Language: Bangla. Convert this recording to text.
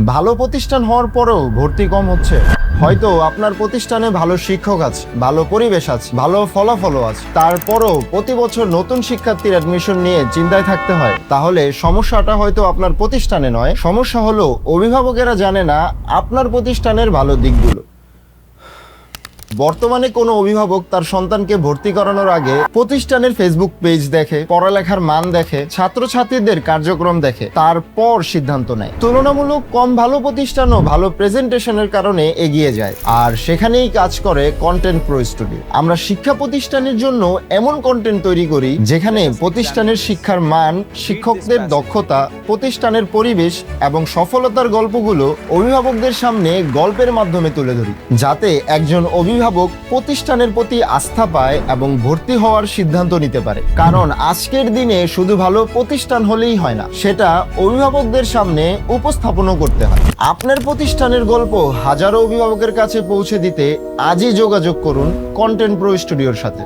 ভালো প্রতিষ্ঠান হওয়ার পরেও ভর্তি কম হচ্ছে। হয়তো আপনার প্রতিষ্ঠানে ভালো শিক্ষক আছে, ভালো পরিবেশ আছে, ভালো ফলাফলও আছে, তারপরও প্রতি বছর নতুন শিক্ষার্থীর অ্যাডমিশন নিয়ে চিন্তায় থাকতে হয়। তাহলে সমস্যাটা হয়তো আপনার প্রতিষ্ঠানে নয়, সমস্যা হলো অভিভাবকেরা জানে না আপনার প্রতিষ্ঠানের ভালো দিকগুলো। বর্তমানে কোনো অভিভাবক তার সন্তানকে ভর্তি করানোর আগে প্রতিষ্ঠানের ফেসবুক পেজ দেখে, পড়ালেখার মান দেখে, ছাত্রছাত্রীদের কার্যক্রম দেখে, তারপর সিদ্ধান্ত নেয়। তুলনামূলক কম ভালো প্রতিষ্ঠানও ভালো প্রেজেন্টেশনের কারণে এগিয়ে যায়, আর সেখানেই কাজ করে কন্টেন্ট প্রো স্টুডিও। আমরা শিক্ষা প্রতিষ্ঠানের জন্য এমন কন্টেন্ট তৈরি করি যেখানে প্রতিষ্ঠানের শিক্ষার মান, শিক্ষকদের দক্ষতা, প্রতিষ্ঠানের পরিবেশ এবং সফলতার গল্পগুলো অভিভাবকদের সামনে গল্পের মাধ্যমে তুলে ধরি, যাতে একজন অভিভাবক প্রতিষ্ঠানের প্রতি আস্থা পায় এবং ভর্তি হওয়ার সিদ্ধান্ত নিতে পারে। কারণ আজকের দিনে শুধু ভালো প্রতিষ্ঠান হলেই হয় না, সেটা অভিভাবকদের সামনে উপস্থাপনও করতে হয়। আপনার প্রতিষ্ঠানের গল্প হাজারো অভিভাবকের কাছে পৌঁছে দিতে আজই যোগাযোগ করুন কন্টেন্ট প্রো স্টুডিওর সাথে।